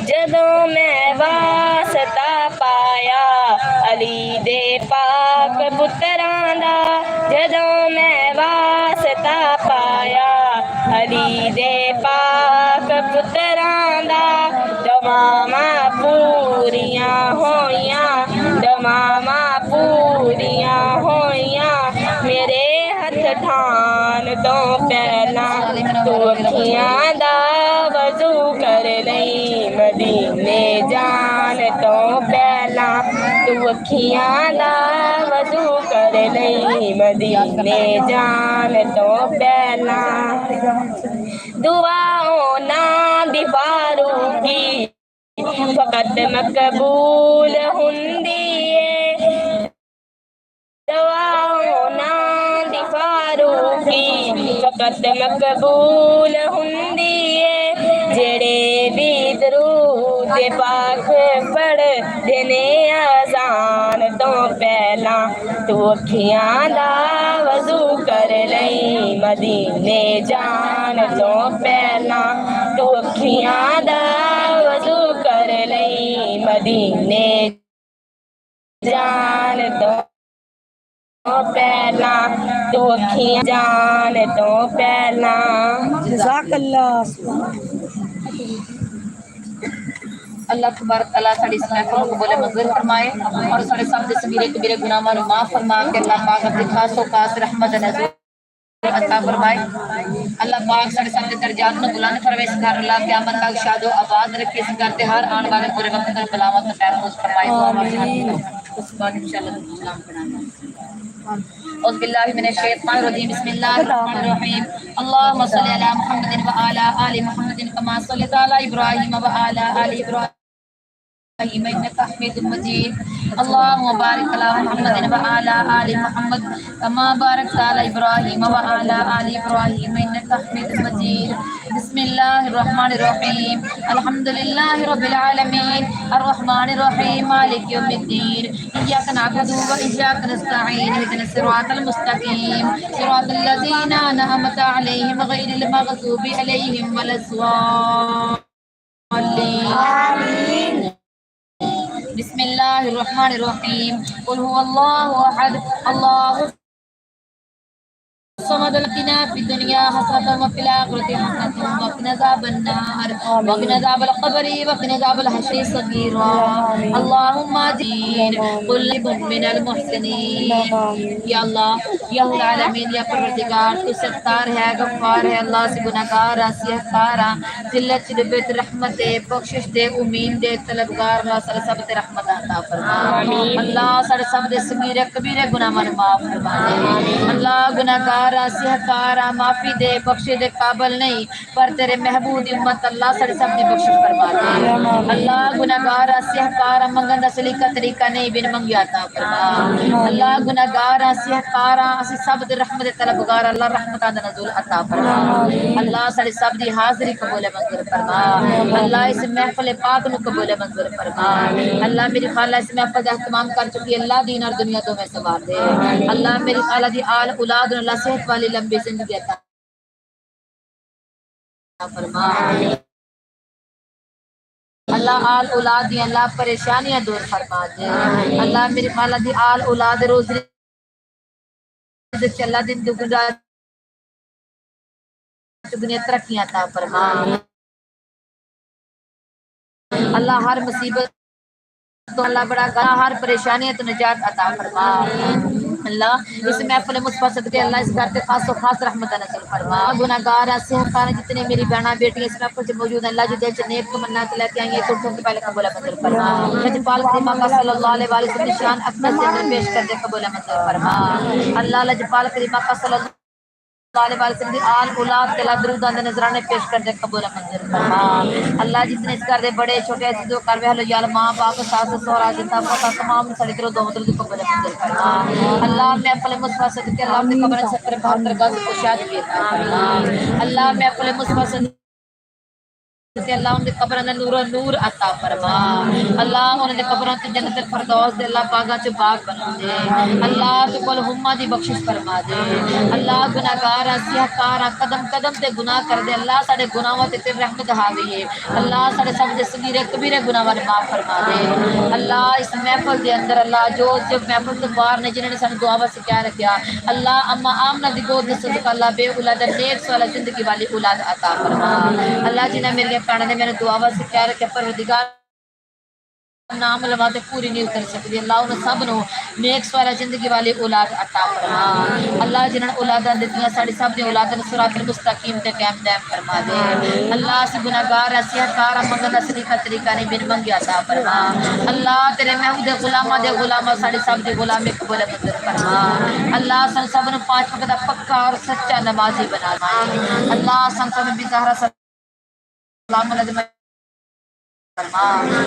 जदों मैं वास्ता पाया अली दे पाक पुत्रां दा, जदों मैं वास्ता पाया अली दे पाक पुत्रां दा, दवामा पूरियां होइयां, दवामा पूरियां होइयां, मेरे हथ ठान तो पहला। तू अखियां दा वज़ू कर लई मदीने जान तो पहला, तू अखियां दा वज़ू कर लई मदीने जान तो पहला। दुआओं ना दी फारूकी फकत मकबूल हुंदी है, दुआओं ना दी फारूकी फकत मकबूल हुंदी है। जेड़े भी दरूद ते पाक पढ़ देने अजान तो पहला तू अखियां दा वजू कर लई मदीने जान तो पहला तू अखियां दा वजू कर लई मदीने जान तो पहला तू अखियां जान तो पहला। जज़ाकल्लाह। अल्लाह तबारक तआला साडी इस महफिल को कबूल मंजूर फरमाए और साडे सब दे सगीरे कबीरे गुनाहां नु माफ फरमा के अल्लाह पाक अपनी खासो खास रहमत नज़र अता फरमाए। अल्लाह पाक साडे सब दे दर्जात नु बुलंद फरमाए। इस घर अल्लाह क़यामत तक शादो आबाद रखे। इस घर ते हर आने वाले बुरे वक्त में बलावत महफूज फरमाए। उस बाद इंशाअल्लाह सलाम पढ़ाएंगे। औज़ बिल्लाहि मिनश शैतानिर रजीम बिस्मिल्लाहिर रहमानिर रहीम अल्लाहुम्मा सल्लि अला मुहम्मदिन व अला आलि मुहम्मदिन कमा सल्लैता अला इब्राहीम व अला आलि इब्राहीम इन्नका हमीदुम मजीद अल्लाहुम्मा बारिक अला मुहम्मदिन व अला आलि मुहम्मद कमा बारकता अला इब्राहीम व अला आलि इब्राहीम इन्नका हमीदुम मजीद बिस्मिल्लाहिर रहमानिर रहीम अल्हम्दुलिल्लाहि रब्बिल आलमीन अर्रहमानिर रहीम मालिक यौमिद्दीन इय्याका नअबुदु व इय्याका नस्तईन इहदिनस सिरातल मुस्तकीम सिरातल लज़ीना अनअमता अलैहिम गैरिल मग़ज़ूबि अलैहिम वलस्सालिन आमीन। बिस्मिल्लाहिर रहमानिर रहीम कुल हुवल्लाहु अहद अल्लाहु समद लकिना फी दुनिया हसनतन व फिल आखिरति हसनतन व क़िना अज़ाबन्नार व क़िना अज़ाबल क़ब्रि व क़िना अज़ाबल हश्रि सगीरा अल्लाहुम्मा जीन कुल मिनल मुहसिनीन। या अल्लाह या अल आलमीन या परवरदिगार तू सत्तार है गफ्फार है अल्लाह से गुनाहगार सिहकार जिल्लत शिद्दत रहमत दे बख्शिश दे उम्मीद दे तलबगार अल्लाह सारे सब ते रहमत अता फरमा अल्लाह सारे सब दे सगीरे कबीरे गुनाह माफ फरमा दे अल्लाह गुनाहगार सिहकारा माफी दे बख्शे दे काबिल नहीं पर तेरे महबूब दी उम्मत अल्लाह सारे सब दी बख्शिश फरमा दे अल्लाह गुनाहगार सिहकारा मंगन दा सलीका तरीका नहीं बिन मंगिया अता फरमा अल्लाह गुनाहगार सिहकारा असि सब दे रहमत दे तलबगार अल्लाह रहमत दा नज़ुल अता फरमा अल्लाह सारे सब दी हाजिरी कबूल मंजूर फरमा अल्लाह इस महफिल पाक नु कबूल मंजूर फरमा अल्लाह मेरी खाला इस महफिल दा इत्माम कर चुकी अल्लाह दीन और दुनिया दो में सवार दे अल्लाह मेरी खाला दी आल औलाद अल्लाह सेहत वाली लंबी जिंदगी अता फरमा अल्लाह आल औलाद दी अल्लाह परेशानियां दूर फरमा दे अल्लाह मेरी खाला दी आल औलाद रोज़ी अल्लाह दिन दुगना दुनिया तरक्कियां अता फरमा अल्लाह हर मुसीबत तो अल्लाह बड़ा गला हर परेशानी तो निजात अता फरमा अल्लाह इस महफिल मुस्तफा सदके अल्लाह इस घर पे खास और खास रहमत नज़र फरमा गुनाहगार सिहकार जितने मेरी बहना बेटी इस महफिल में मौजूद हैं अल्लाह जो दिल से नेक तमन्ना के लेके आई है तो उनके पहले कबूल मंजूर फरमा लजपाल करीमा का सल्लल्लाहु अलैहि वसल्लम शान अकबर से पेश कर दे कबूल मंजूर फरमा अल्लाह लजपाल करीमा का सल्लल्लाहु अलैहि वसल्लम दी आल औलाद के ला दरूद द नजराने पेश कर दे कबूल मंजूर फरमा अल्लाह जितने इस घर दे बड़े छोटे जो कर वे हलो यार मां बाप सास ससुर जितना पता तमाम सड़ी तरह दो मतलब कबूल मंजूर फरमा अल्लाह मैं अपने मुस्तफा सदके अल्लाह अपने कब्र से 72 गज को शाद किया फरमा अल्लाह मैं अपने मुस्तफा सदके अल्लाह उनके कब्र में नूर नूर अता फरमा अल्लाह उनके कब्रों ते जन्नत फिरदौस दे अल्लाह बागा च बाग बना दे अल्लाह तू कुल हुम्मा दी बख्शिश फरमा दे अल्लाह गुनाहगार सिहकार कदम कदम ते गुनाह कर दे अल्लाह साडे गुनाहों ते तेरी रहमत हावी है अल्लाह साडे सब दे सगीरे कबीरे गुनाह माफ फरमा दे अल्लाह इस महफिल दे अंदर अल्लाह जो महफिल से बाहर ने जिन्होंने सानू दुआ वास्ते क्या रखा अल्लाह अम्मा आमना दी गोद दे सदका अल्लाह बे औलाद नेक वाला जिंदगी वाली औलाद अता फरमा अल्लाह जिन्हें मेरे प्राण ने मैंने दुआ वास्ते क्या रखे परवरदिगार नाम लवाते पूरी नहीं उतर सकती अल्लाह उन सब नो नेक वाला जिंदगी वाली औलाद अता फरमा अल्लाह जिन्होंने औलादा दित्तियां साडी सब दी औलाद ने सिरातल मुस्तकीम ते कायम दायम फरमा दे अल्लाह से गुनाहगार सिहकार मंगन दा सलीका तरीका नहीं बिन मंगिया अता फरमा अल्लाह तेरे महबूब दे गुलामा साडी सब दी गुलामी कबूल मंजूर फरमा अल्लाह सन सब नु पांच वक्त दा पक्का और सच्चा नमाजी बना दे अल्लाह सन सब भी ज़हरा सलाम अलैहि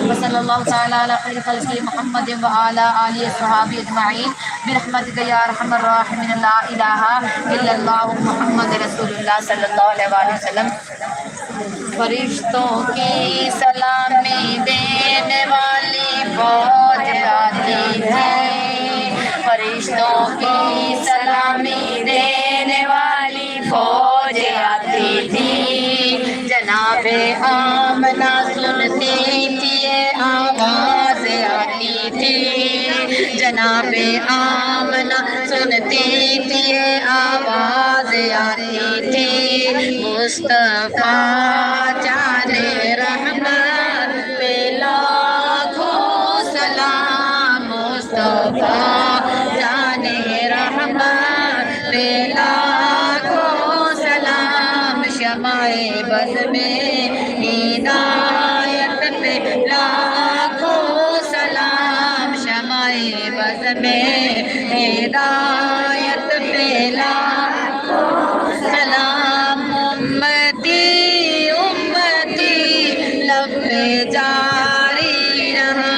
वसल्लल्लाहु तआला अला खैर खल्क़ि मुहम्मद व अला आलिहि वसहबी अजमईन बिरहमतिका या अरहमर राहिमीन ला इलाहा इल्लल्लाहु मुहम्मद रसूलुल्लाह सल्लल्लाहु अलैहि वसल्लम। फरिश्तों की सलामी देने वाली फौज आती है, फरिश्तों की सलामी देने वाली फौज आती थी। जनाबे आमना सुनती थी ये आवाज आती थी, जनाबे आमना सुनती थी ये आवाज आती थी। मुस्तफा जाने रहमत पे लाखों सलाम, मुस्तफा जाने रहमत पे लाखों सलाम। शमाए बज़ में हिदायत पे लाखों सलाम, शमाए बज़ में हिदायत पे लाखों सलाम। उम्मती उम्मती लब पे जारी रहा,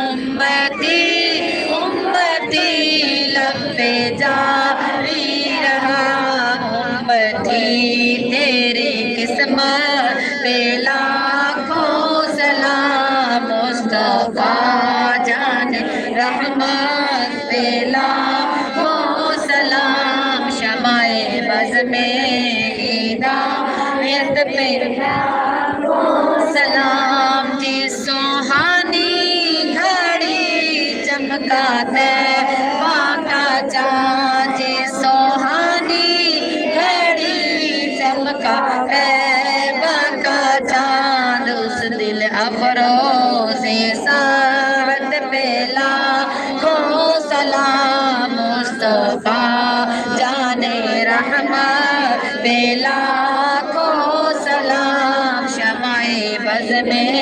उम्मती उम्मती लब पे जारी रहा। उम्मती तेरी किस्मत पे लाखों सलाम, मुस्तफा जान रहमत पे लाखों सलाम। शमाए बज़ में हिदायत पे सलाम। जी सुहानी घड़ी चमकाते बाका चाँद, जी सुहानी घड़ी चमकाते बाका चाँद। उस दिल अफरोज़े साहत पे लाखों सलाम, मुस्तफा जाने रहमत पे लाखों सलाम। शमाए बज़ में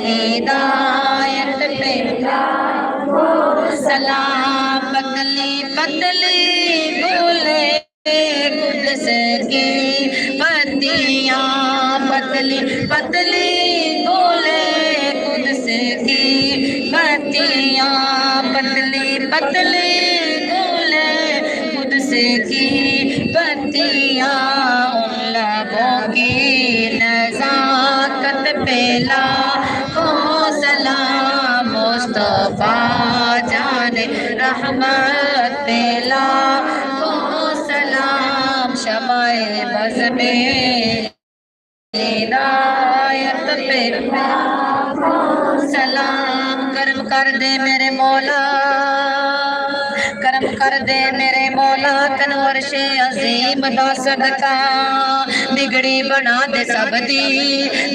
हिदायत पे लाखों सलाम। पतली पतली बोले कुद्स की पत्तियाँ, पतली पतली बोले कुद्स की पत्तियाँ, पतली पतली बोले कुद्स की पत्तियाँ। उन लबों की नज़ाकत पे लाखों सलाम, मुस्तफा जाने रहमत पे लाखों सलाम। शमाए बज़ में हिदायत पे लाखों सलाम। करम कर दे मेरे मौला, करम कर दे मेरे मौला, तनवर शे अजीम दा सदका। बिगड़ी बना दे सब दी,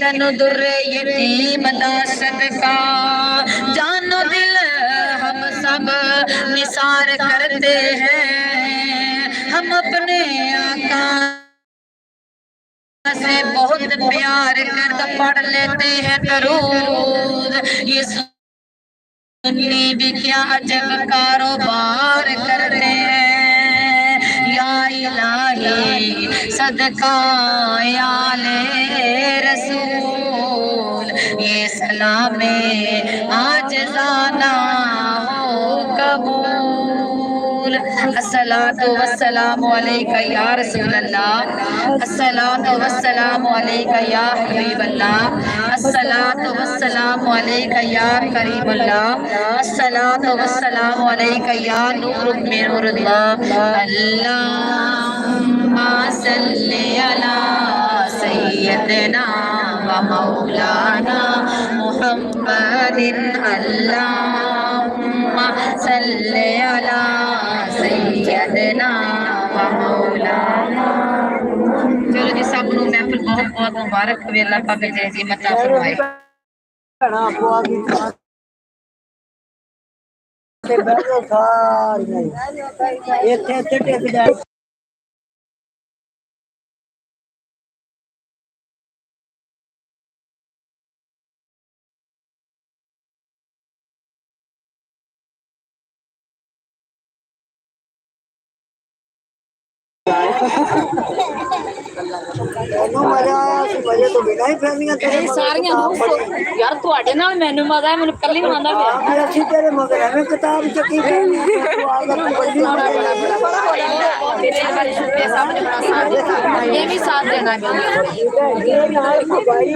तनु दुर्रे यतीम दा सदका। जानो दिल हम सब निसार करते हैं, हम अपने आका से बहुत प्यार कर पढ़ लेते हैं दरूद। ये सुन्नी भी क्या अजब कारोबार करते हैं। या इलाही सदका आले रसूल, ये सलामे आज जाना हो कबूल। अस्सलातु वस्सलामु अलैका या रसूल अल्लाह, अस्सलातु वस्सलामु अलैका या हबीब अल्लाह, अस्सलातु वस्सलामु अलैका या करीम अल्लाह, अस्सलातु वस्सलामु अलैका या नूर मिन नूरिल्लाह। अल्लाहुम्मा सल्लि अला सय्यदना व मौलाना मुहम्मदिन, अल्लाहुम्मा सल्लि अला सय्यदना व मौलाना। चलो जी, सब नूं महफिल बहुत बहुत मुबारक होवे, अल्लाह पाक जी अज़ीमत फरमाए। मजा आया, मजे तो ਨਹੀਂ ਫੈਮੀਆਂ ਤੇਰੇ ਇਹ ਸਾਰੀਆਂ ਨੂੰ ਯਾਰ ਤੁਹਾਡੇ ਨਾਲ ਮੈਨੂੰ ਮਜ਼ਾ ਹੈ, ਮੈਨੂੰ ਕੱਲੀ ਨੂੰ ਆਉਂਦਾ ਪਿਆ। ਮੈਂ ਅਸੀਂ ਤੇਰੇ ਮਗਰ ਐਵੇਂ ਕਿਤਾਬ ਚੱਕੀ ਪਈ ਤੂੰ ਆ ਕੇ ਵੱਡੀ ਮੇਰੇ ਬਾਰੇ ਸ਼ੁਕਰੀਆ ਸਾਹਿਬ ਨੇ ਬੜਾ ਸਾਥ ਦਿੱਤਾ, ਇਹ ਵੀ ਸਾਥ ਦੇਣਾ ਮੈਨੂੰ। ਇਹ ਨਾਲ ਭਾਈ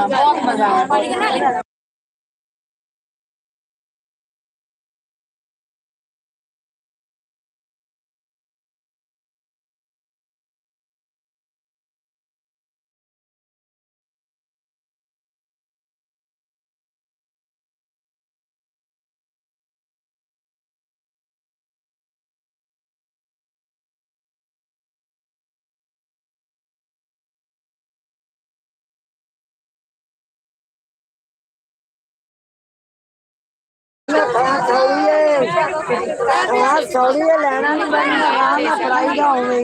ਬਹੁਤ ਮਜ਼ਾ ਆਇਆ। सॉरी लेना नहीं बनना आराम ना पढ़ाई का हो गई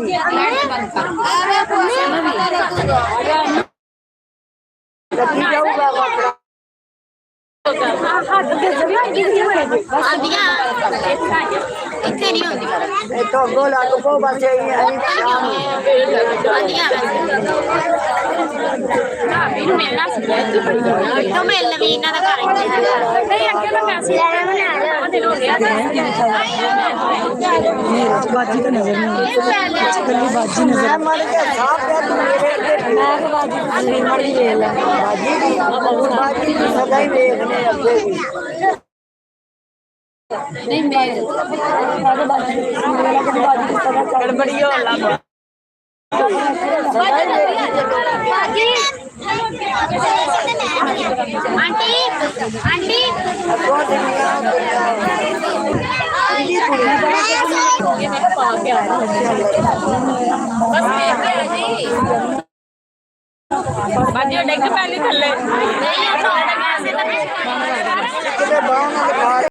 गड्डी जाऊगा ਇੱਥੇ ਨਹੀਂ ਹੁੰਦੀ तो गोला को बस यही है ਮੈਨੂੰ ਮਿਲਣਾ ਸੀ ਤੋਂ ਮਿਲ ਲਵੀ ਇਹਨਾਂ ਦਾ ਘਰ ਨਹੀਂ ਅੱਗੇ ਤਾਂ ਪੈਸੇ ਲੈਣਾ ਬਣਾ ਲਿਆ ਦਿਨ ਹੋ ਗਿਆ बाजी तो नजर नहीं कल्ली बाजी नजर मैं मर के साफ है तू मेरे मैं तो बाजी की मर्जी ले ला बाजी की सदा ही देखने अगे भी ਨਹੀਂ ਮੈਂ गड़बड़ी हो लग आंटी आंटी बाजी डेग पहले थले नहीं